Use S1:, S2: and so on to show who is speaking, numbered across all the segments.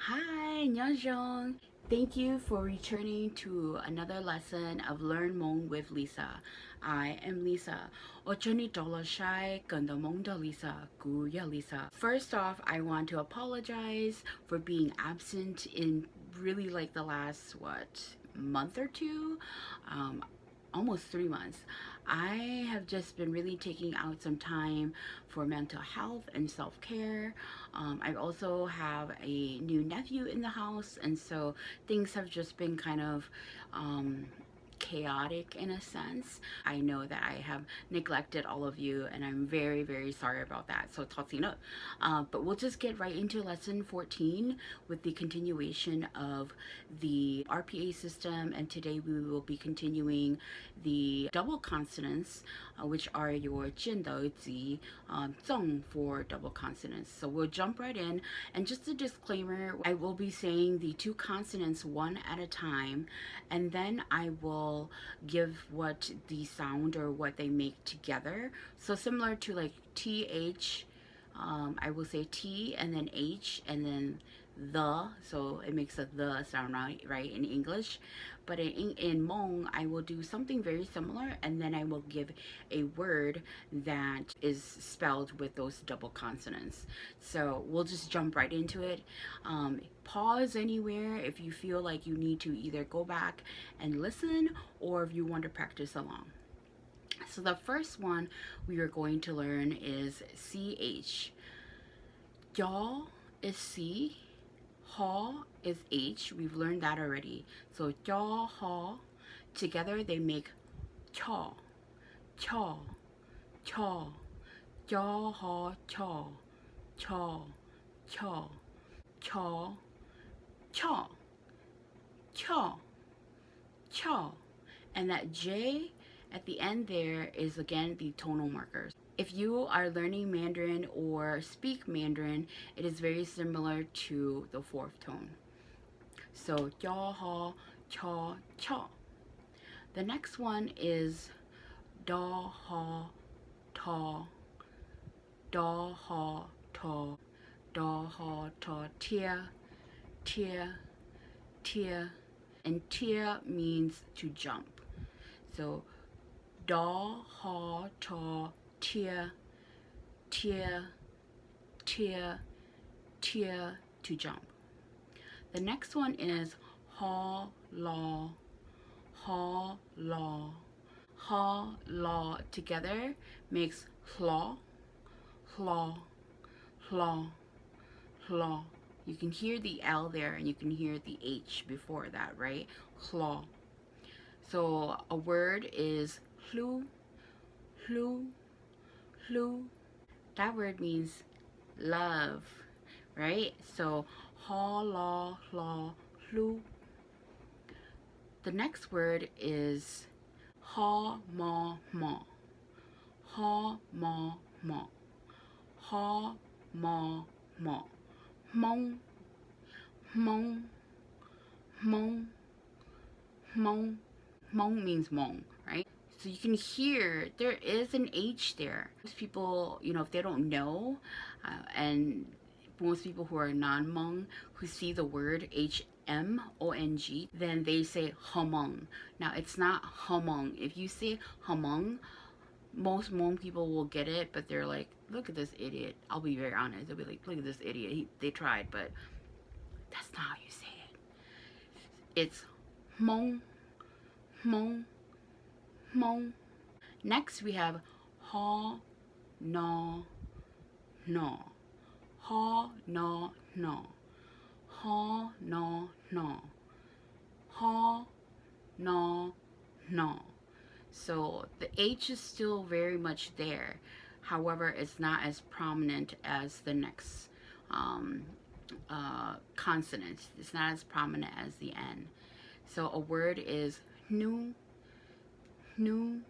S1: Hi, Nyajong. Thank you for returning to another lesson of Learn Hmong with Lisa. I am Lisa. Ochoni dola shai ganda Hmong da Lisa, guya Lisa. First off, I want to apologize for being absent in really like the last month or two. Um, Almost 3 months. I have just been really taking out some time for mental health and self-care. I also have a new nephew in the house, and so things have just been kind of chaotic in a sense. I know that I have neglected all of you, and I'm very, very sorry about that. So, Tatsino. But we'll just get right into lesson 14 with the continuation of the RPA system, and today we will be continuing the double consonants, which are your 见得及, zong for double consonants. So we'll jump right in. And just a disclaimer, I will be saying the two consonants one at a time, and then I will give what the sound or what they make together. So similar to like TH, I will say T and then H and then the, so it makes a the sound, right, in English. But in Hmong, I will do something very similar, and then I will give a word that is spelled with those double consonants. So we'll just jump right into it. Pause anywhere if you feel like you need to either go back and listen or if you want to practice along. So the first one we are going to learn is CH. Yaw is C, Haw is H. We've learned that already. So yaw, haw, together they make chaw, chaw, chaw, yaw, haw, chaw, chaw, chaw, chaw, chaw, chaw, chaw. And that J at the end there is again the tonal markers. If you are learning Mandarin or speak Mandarin, it is very similar to the fourth tone. So yaw, haw, chaw, chaw. The next one is daw, haw, taw, daw, haw, taw, daw, haw, taw, tia, tia, tia. And tia means to jump. So daw, haw, taw, tia, tia, tia, tia, to jump. The next one is haw, law, haw, law. Haw, law together makes hlaw, hlaw, hlaw, hlaw. You can hear the L there and you can hear the H before that, right? Hlaw. So a word is hlu, hlu, hlu. That word means love, right? So haw, law, hlaw, hlu. The next word is haw, maw, maw. Haw, maw, maw. Haw, maw, maw. Hmong, Hmong, Hmong, Hmong. Hmong means Hmong, right? So you can hear there is an H there. Most people, if they don't know, and most people who are non-Hmong who see the word HMong, then they say Hmong. Now it's not Hmong. If you say Hmong, most Hmong people will get it, but they're like, look at this idiot. I'll be very honest. They'll be like, look at this idiot. They tried, but that's not how you say it. It's Hmong, Hmong, Hmong. Next we have haw, no, no. Haw, no, no. Haw, no, no. Haw, no, no. So the H is still very much there. However, it's not as prominent as the next consonant. It's not as prominent as the N. So a word is nu, nu,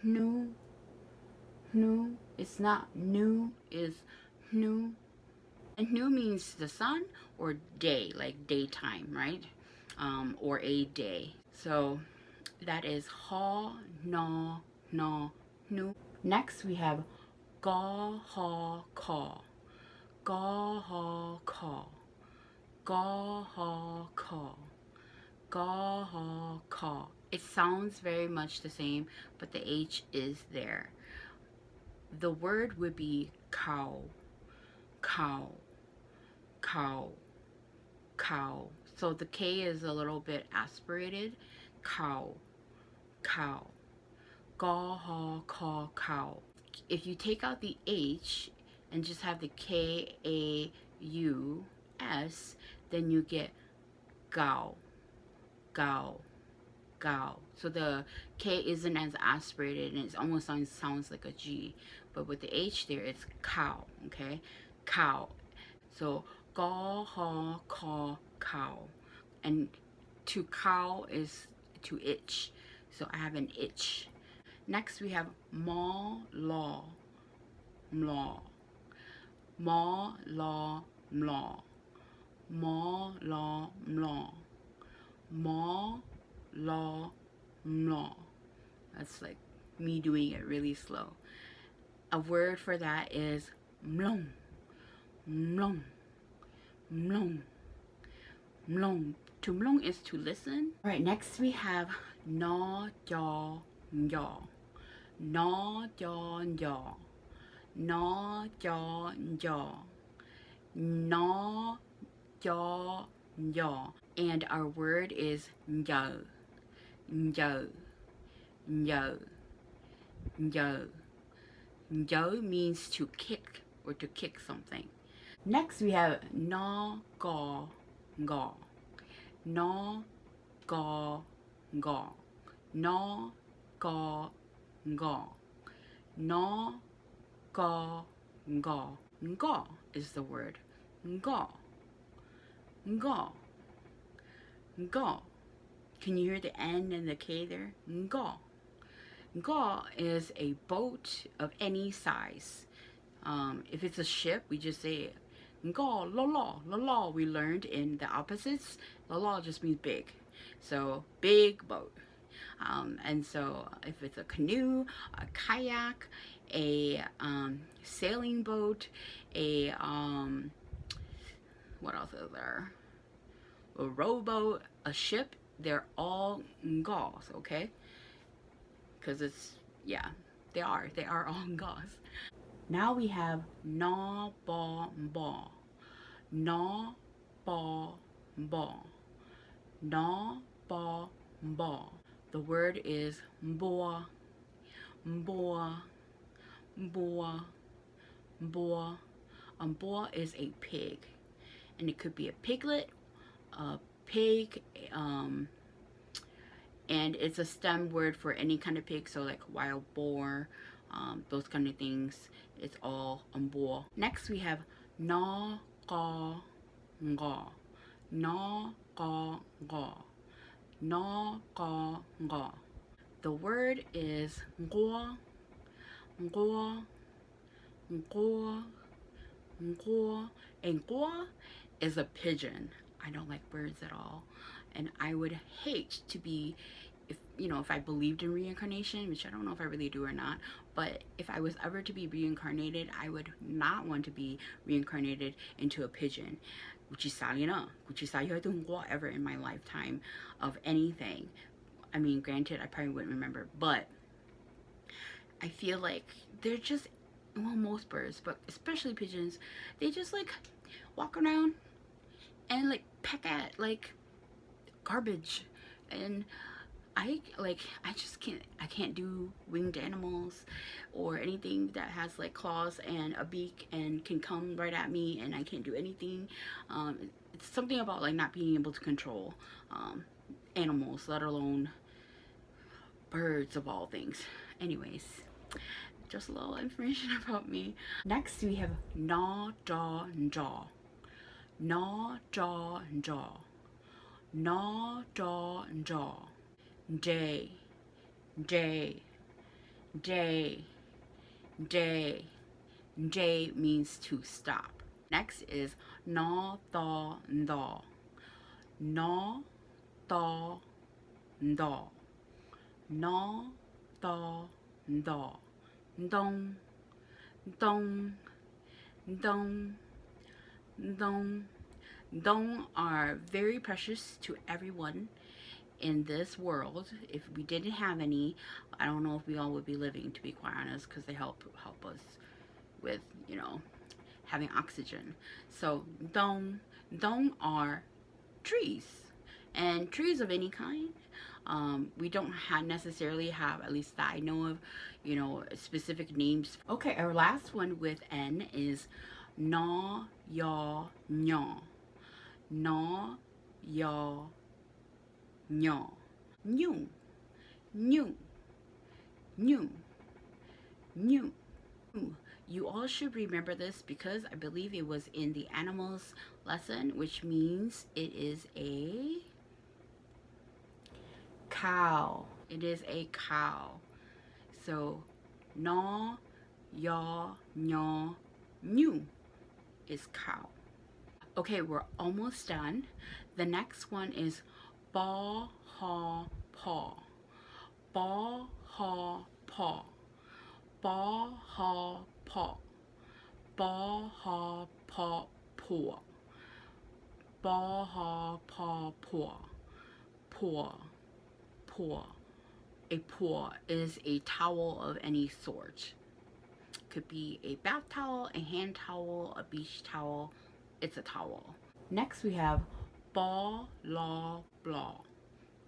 S1: nu, nu. It's not new, it's nu. And nu means the sun or day, like daytime, right? Or a day. So that is haw, no, no, nu. Next we have gaw, haw, caw. Gaw, haw, caw. Ga ha ka. Ga ha ka. It sounds very much the same, but the H is there. The word would be cow, cow, cow, cow. So the K is a little bit aspirated. Cow, cow. Ga ha ka cow. If you take out the H and just have the K-A-U-S, then you get gao, gao, gao. So the K isn't as aspirated and it almost sounds like a G. But with the H there, it's cow, okay? Cow. So ga ha ka cow. And to cow is to itch. So I have an itch. Next we have ma law, mlaw, ma law, mlaw, ma law, mlaw, ma law, mlaw. That's like me doing it really slow. A word for that is mlong, mlong, mlong, mlong. To mlong is to listen. All right, next we have na jaw, yaw, na jaw, yaw, na jaw, yaw, na jaw, yaw. And our word is yo, yo, yo, yo. Yo means to kick or to kick something. Next we have na ga ga, na ga ga, na ga ga, na ga ga. Nga is the word. Nga, nga, nga. Can you hear the N and the K there? Nga. Nga is a boat of any size. If it's a ship, we just say Nga la la la la. We learned in the opposites. La la just means big. So big boat. And so if it's a canoe, a kayak, a sailing boat, a what else is there? A rowboat, a ship, they're all Ncaws, okay? Because it's, yeah, they are all Ncaws. Now we have na ba ba, na ba ba, na ba ba. The word is mboa, mboa, mboa, mboa. Mboa is a pig, and it could be a piglet, a pig, and it's a stem word for any kind of pig, so like wild boar, those kind of things. It's all mboa. Next we have na ga ga, na ga ga, na ga ga. The word is ngwa, ngwa, ngwa, ngwa. And ngwa is a pigeon. I don't like birds at all, and I would hate to be, if I believed in reincarnation, which I don't know if I really do or not, but if I was ever to be reincarnated, I would not want to be reincarnated into a pigeon. Ever in my lifetime of anything. I mean, granted, I probably wouldn't remember, but I feel like they're just, well, most birds, but especially pigeons, they just like walk around and like peck at like garbage. And I just can't do winged animals or anything that has like claws and a beak and can come right at me, and I can't do anything. It's something about like not being able to control animals, let alone birds of all things. Anyways, just a little information about me. Next we have na jaw jaw, na jaw jaw, na jaw jaw. Day, day, day, day. Day means to stop. Next is na thaw thaw, na thaw thaw, na thaw thaw. Dong, dong, dong, dong. Dong are very precious to everyone in this world. If we didn't have any, I don't know if we all would be living, to be quite honest, because they help us with, you know, having oxygen. So dong are trees, and trees of any kind. We don't necessarily have, at least that I know of, you know, specific names. Okay, our last one with N is na ya nya. Na ya nya. New. New. New. New. You all should remember this because I believe it was in the animals lesson, which means it is a cow. It is a cow. So, na, ya, nya, new is cow. Okay, we're almost done. The next one is ba, ha, paw. Ba, ha, paw. Ba, ha, paw. Ba, ha, paw, paw. Ba, ha, paw, paw. Paw. Paw. A paw is a towel of any sort. Could be a bath towel, a hand towel, a beach towel. It's a towel. Next we have ba la blah.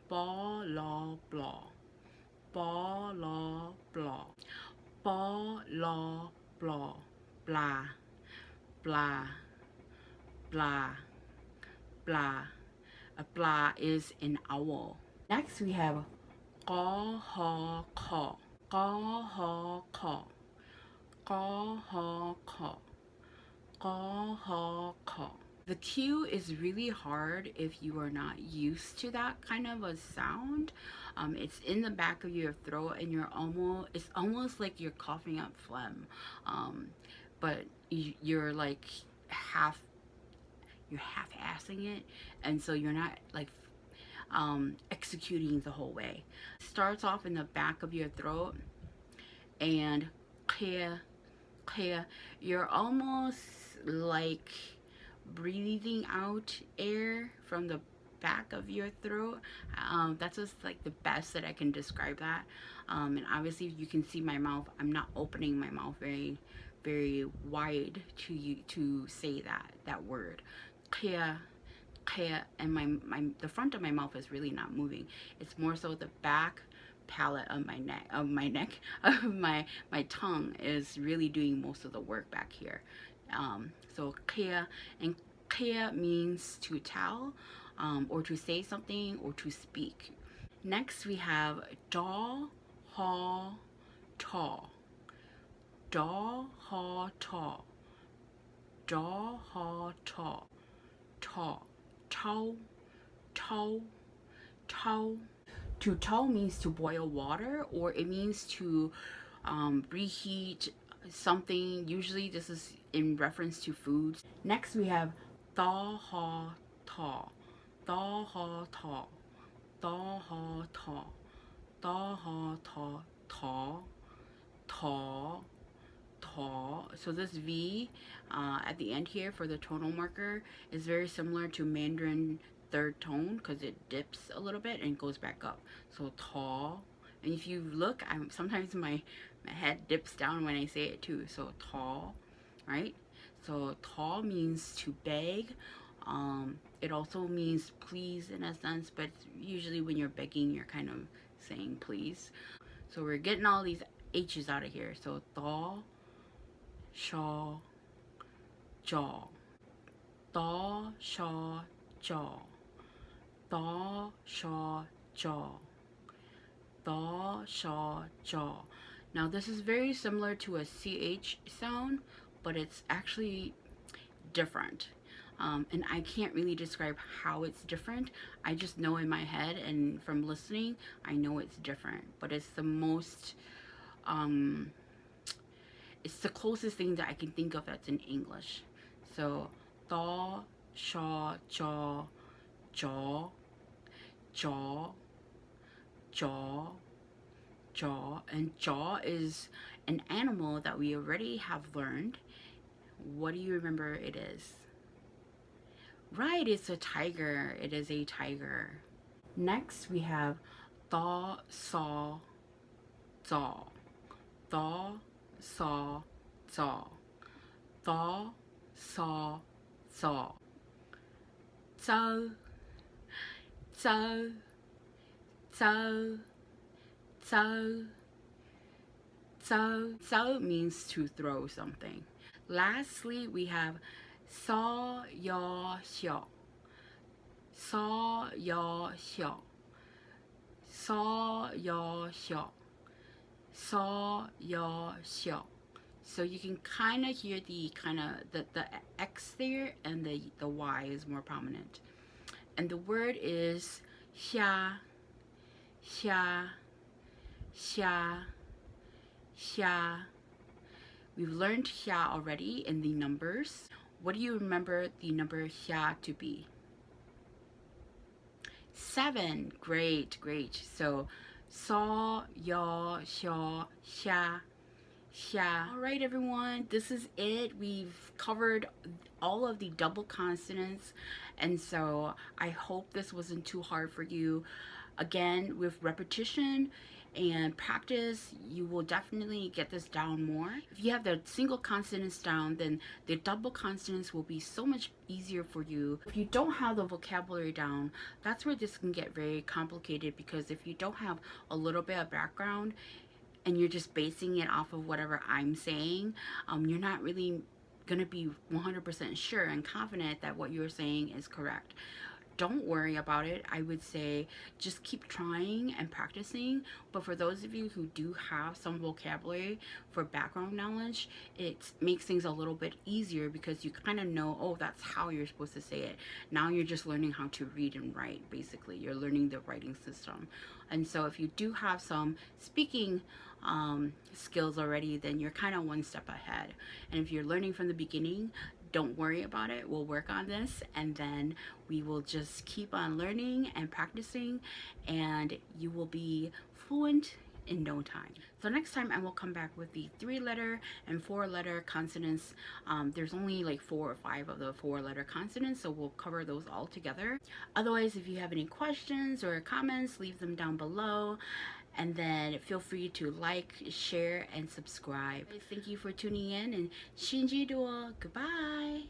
S1: Ba la blah. Ba la blah. Ba la blah. Blah. Blah. Blah. Blah. A blah is an owl. Next we have Qha ha ka. Qha ha ka. Qha ha ka. Qha ha ka. The Q is really hard if you are not used to that kind of a sound. It's in the back of your throat, and it's almost like you're coughing up phlegm. But you're like you're half-assing it, and so you're not like executing the whole way. Starts off in the back of your throat, and Qhia, Qhia, you're almost like breathing out air from the back of your throat. That's just like the best that I can describe that. And obviously you can see my mouth, I'm not opening my mouth very wide to say that word. Qhia, Qhia, and the front of my mouth is really not moving. It's more so the back palate of my neck of my tongue is really doing most of the work back here. So Qhia, and Qhia means to tell, or to say something, or to speak. Next we have da ha ta. Da ha ta. Da ha ta. Ta. Tao. Tao. Tao. To tao means to boil water, or it means to reheat something. Usually this is in reference to foods. Next we have da ha ta. Da ha ta. Da ha ta. Da ha ta. Ta. Ta. Ta. So this V at the end here for the tonal marker is very similar to Mandarin third tone because it dips a little bit and goes back up. So ta. And if you look, sometimes my head dips down when I say it too. So ta, right? So ta means to beg. It also means please in a sense, but usually when you're begging, you're kind of saying please. So we're getting all these H's out of here. So ta, sha, jaw. Da, sha, jaw. Da, sha, jaw. Da, sha, jaw. Now this is very similar to a CH sound, but it's actually different. And I can't really describe how it's different. I just know in my head, and from listening, I know it's different. But it's the most, it's the closest thing that I can think of that's in English. So, da, sha, jaw, jaw, jaw, jaw, jaw. And jaw is an animal that we already have learned. What do you remember it is? Right, it's a tiger. It is a tiger. Next, we have thaw, saw, zaw. Thaw, saw, zaw. Thaw, saw, zaw. So, so, so, so, so means to throw something. Lastly, we have saw, yaw, xiao. Saw, yaw, xiao. Saw, yaw, xiao. Saw, yaw, xiao. So you can kind of hear the X there, and the Y is more prominent. And the word is xia, xia, xia, xia. We've learned xia already in the numbers. What do you remember the number xia to be? 7. Great, great. So saw, yaw, xiao, xia, xia. All right, everyone, this is it. We've covered all of the double consonants, and so I hope this wasn't too hard for you. Again, with repetition and practice, you will definitely get this down more. If you have the single consonants down, then the double consonants will be so much easier for you. If you don't have the vocabulary down, that's where this can get very complicated, because if you don't have a little bit of background and you're just basing it off of whatever I'm saying, you're not really gonna be 100% sure and confident that what you're saying is correct. Don't worry about it. I would say just keep trying and practicing. But for those of you who do have some vocabulary for background knowledge, it makes things a little bit easier, because you kind of know, oh, that's how you're supposed to say it. Now you're just learning how to read and write, basically. You're learning the writing system. And so if you do have some speaking skills already, then you're kind of one step ahead. And if you're learning from the beginning, don't worry about it. We'll work on this, and then we will just keep on learning and practicing, and you will be fluent in no time. So next time I will come back with the 3-letter and 4-letter consonants. There's only like 4 or 5 of the 4-letter consonants, so we'll cover those all together. Otherwise, if you have any questions or comments, leave them down below. And then feel free to like, share, and subscribe. Thank you for tuning in, and Shinji Duo. Goodbye.